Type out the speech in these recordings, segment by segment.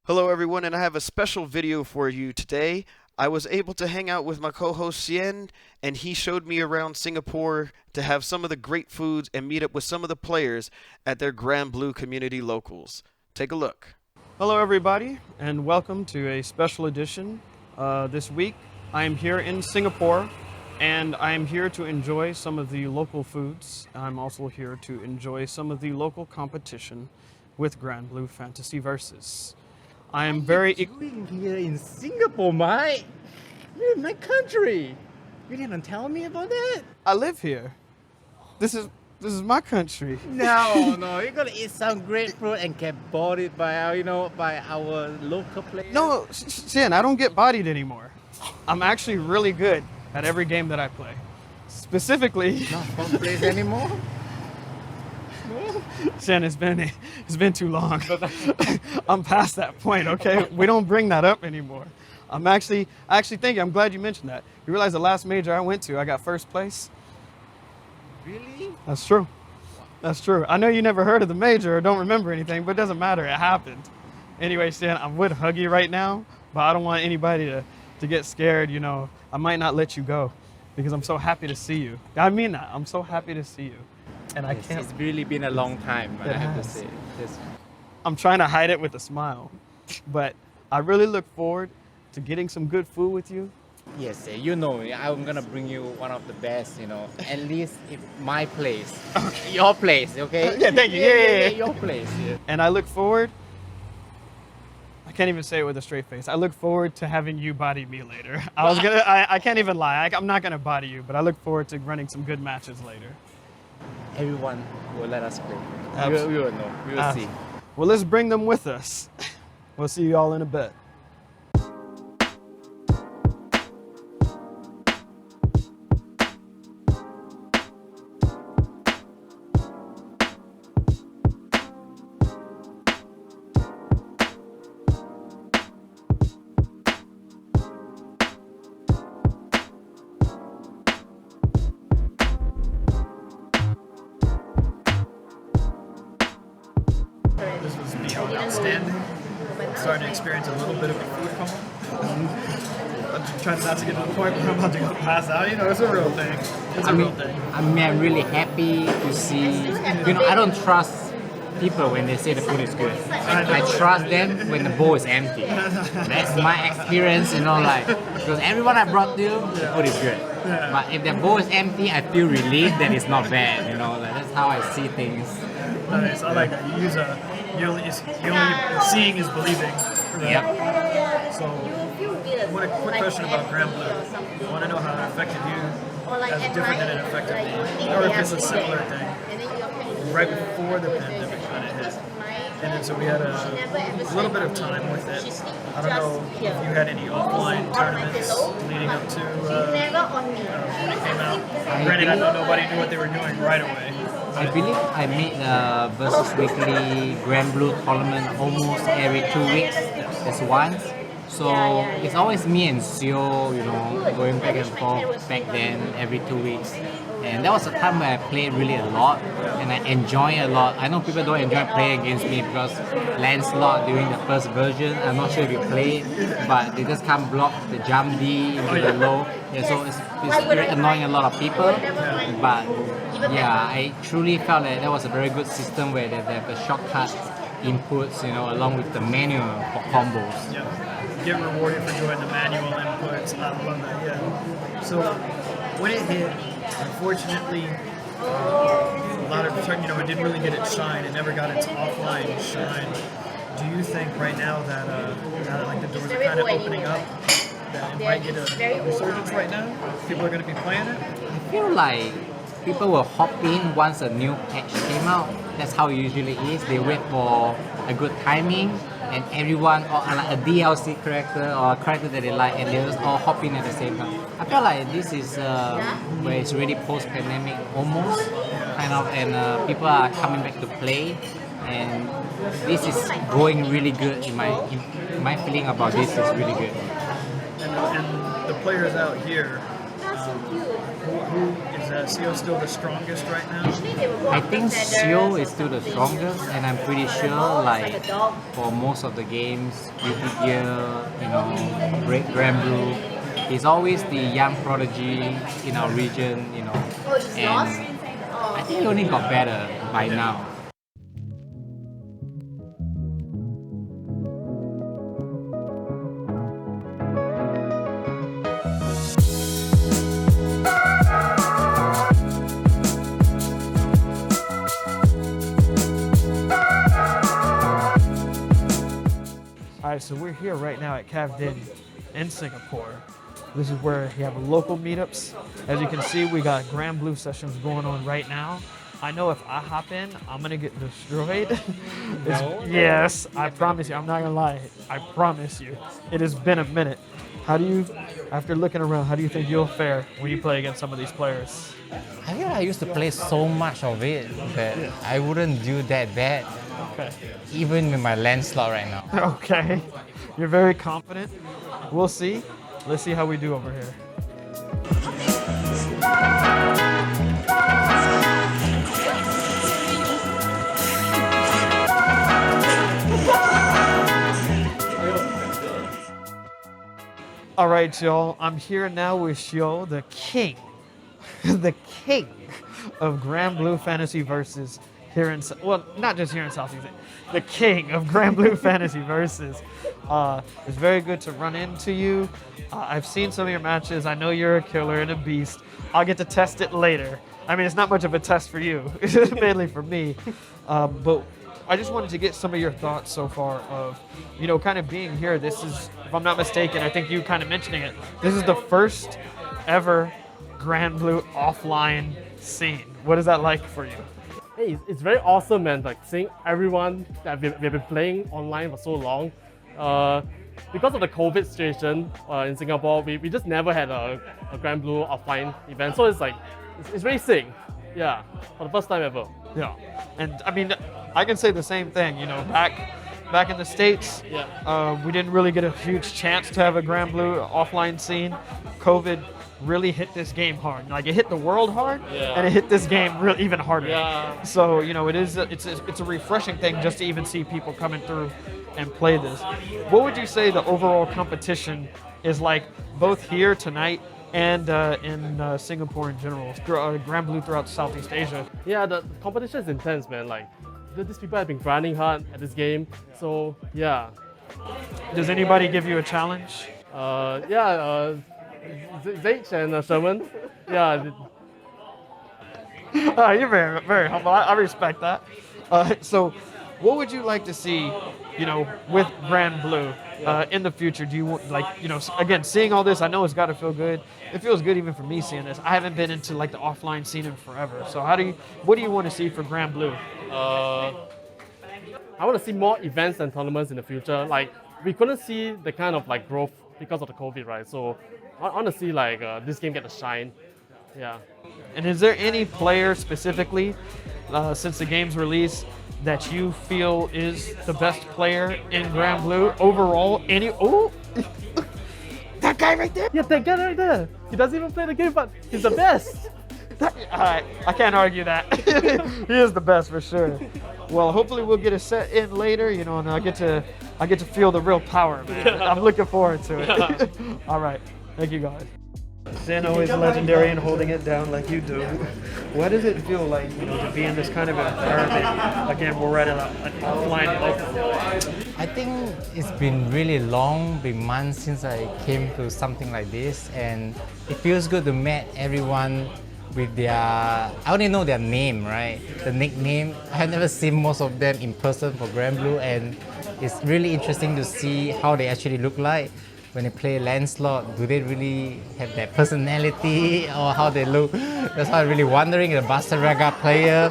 Hello everyone, and I have a special video for you today. I was able to hang out with my co-host Xian, and he showed me around Singapore to have some of the great foods and meet up with some of the players at their Granblue community locals. Take a look. Hello everybody, and welcome to a special edition. This week, I am here in Singapore, and I am here to enjoy some of the local foods. I'm also here to enjoy some of the local competition with Granblue Fantasy Versus. I am very. Doing here in Singapore, mate? You're in my country. You didn't tell me about that. I live here. This is my country. No, you're gonna eat some great fruit and get bodied by our local players. No, Xian, I don't get bodied anymore. I'm actually really good at every game that I play. Specifically. Not home place anymore. Xian, it's been too long. I'm past that point, okay? We don't bring that up anymore. I actually thinking, I'm glad you mentioned that. You realize the last major I went to, I got first place? Really? That's true. That's true. I know you never heard of the major or don't remember anything, but it doesn't matter. It happened. Anyway, Xian, I would hug you right now, but I don't want anybody to get scared. You know, I might not let you go because I'm so happy to see you. I mean that. I'm so happy to see you. And I can't. It's really been a long time, I have to say. I'm trying to hide it with a smile, but I really look forward to getting some good food with you. Yes, I'm gonna bring you one of the best, at least in my place. Your place, okay? Yeah, thank you. Yeah. Your place. Yeah. And I look forward. I can't even say it with a straight face. I look forward to having you body me later. I can't even lie. I'm not gonna body you, but I look forward to running some good matches later. Everyone will let us play. Absolutely. We will know. We will see. Well, let's bring them with us. We'll see you all in a bit. This was beyond outstanding. I'm starting to experience a little bit of a food coma. I'm trying not to get to the point where I'm about to go pass out. You know, it's a real thing. I'm really happy to see. I don't trust people when they say the food is good. I trust them when the bowl is empty. That's my experience, because everyone I brought to, the food is good. But if the bowl is empty, I feel relieved that it's not bad. That's how I see things. Nice. I like that. You only seeing is believing. Yep. So, one quick question about Granblue. I want to know how it affected you as different than it affected me, or if it's a similar thing. Right before the pandemic kind of hit, and then so we had a little bit of time with it. I don't know if you had any offline tournaments leading up to when it came out. Granted, I know nobody knew what they were doing right away. I believe I made the Versus Weekly Granblue tournament almost every 2 weeks. That's once. So it's always me and Xian, going back and forth back then every 2 weeks. And that was a time where I played really a lot and I enjoy a lot. I know people don't enjoy playing against me because Lancelot during the first version, I'm not sure if you played, but they just can't block the jump D into the low. Yeah, so it's very annoying a lot of people. But yeah, I truly felt that was a very good system where they have the shortcut inputs, along with the manual for combos. Yeah, get rewarded for doing the manual inputs. I love that. Yeah. So when it hit, unfortunately, a lot of it didn't really get its shine. It never got its offline shine. Do you think right now that now that the doors are kind of opening up, that it might get a resurgence right now? People are going to be playing it. I feel like people will hop in once a new patch came out. That's how it usually is. They wait for a good timing, and everyone, or like a DLC character or a character that they like, and they just all hop in at the same time. I feel like this is where it's really post-pandemic almost, kind of, and people are coming back to play, and this is going really good. My feeling about this is really good. And the players out here, who Is CO still the strongest right now? I think Xian is still the strongest, and I'm pretty sure, like, for most of the games, Beauty Gear, Granblue, he's always the young prodigy in our region, and I think he only got better by now. Alright, so we're here right now at Cavdin in Singapore. This is where you have local meetups. As you can see, we got Granblue sessions going on right now. I know if I hop in, I'm gonna get destroyed. Yes, I promise you. I'm not gonna lie. I promise you. It has been a minute. How do you, after looking around, how do you think you'll fare when you play against some of these players? I feel like I used to play so much of it that I wouldn't do that bad, Okay. even with my land slot right now. Okay. You're very confident. We'll see. Let's see how we do over here. All right, y'all. I'm here now with Xian, the king, the king of Granblue Fantasy Versus here in, well, not just here in Southeast Asia, the king of Granblue Fantasy Versus. It's very good to run into you. I've seen some of your matches. I know you're a killer and a beast. I'll get to test it later. I mean, it's not much of a test for you. It's mainly for me. But I just wanted to get some of your thoughts so far of, kind of being here. This is, if I'm not mistaken, I think you kind of mentioning it. This is the first ever Granblue offline scene. What is that like for you? Hey, it's very awesome, man. Like seeing everyone that we've been playing online for so long. Because of the COVID situation in Singapore, we just never had a Granblue offline event. So it's like, it's very sick. Yeah, for the first time ever. Yeah, and I mean, I can say the same thing. Back in the States, we didn't really get a huge chance to have a Granblue offline scene. COVID really hit this game hard. Like it hit the world hard, and it hit this game even harder. Yeah. So it's a refreshing thing just to even see people coming through and play this. What would you say the overall competition is like, both here tonight and in Singapore in general, Granblue throughout Southeast Asia? Yeah, the competition is intense, man. Like these people have been grinding hard at this game. So yeah. Does anybody give you a challenge? Zage and Sherman. Yeah. You're very, very humble. I respect that. So, what would you like to see, with Granblue in the future? Do you want, again, seeing all this? I know it's got to feel good. It feels good even for me seeing this. I haven't been into the offline scene in forever. So, what do you want to see for Granblue? I want to see more events and tournaments in the future. Like we couldn't see the kind of growth because of the COVID, right? So I want to see this game get a shine. Yeah. And is there any player specifically, since the game's release, that you feel is the best player in Granblue overall? That guy right there? Yeah, that guy right there. He doesn't even play the game, but he's the best. I can't argue that. He is the best for sure. Well, hopefully we'll get a set in later, and I get to feel the real power, man. I'm looking forward to it. All right, thank you guys. Xian always legendary and holding it down like you do. What does it feel like, to be in this kind of environment? Again, we're at an offline local. I think it's been really long, been months since I came to something like this, and it feels good to meet everyone with I only know their name, right? The nickname. I have never seen most of them in person for Granblue, and it's really interesting to see how they actually look like when they play Lancelot. Do they really have that personality, or how they look? That's why I'm really wondering. The Basaraga player,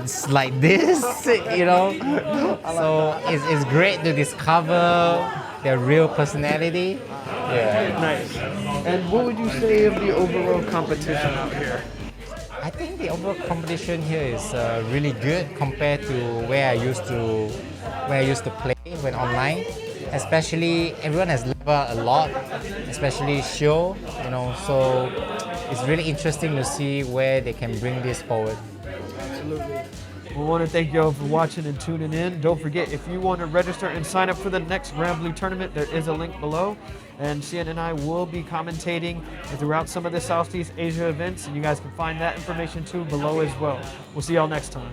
it's like this, So it's great to discover their real personality. Yeah. Nice. And what would you say of the overall competition out here? I think the overall competition here is really good compared to where I used to play when online. Especially everyone has leveled a lot, especially Xian, So it's really interesting to see where they can bring this forward. Absolutely. We want to thank you all for watching and tuning in. Don't forget, if you want to register and sign up for the next Granblue tournament, there is a link below. And Xian and I will be commentating throughout some of the Southeast Asia events, and you guys can find that information too below as well. We'll see y'all next time.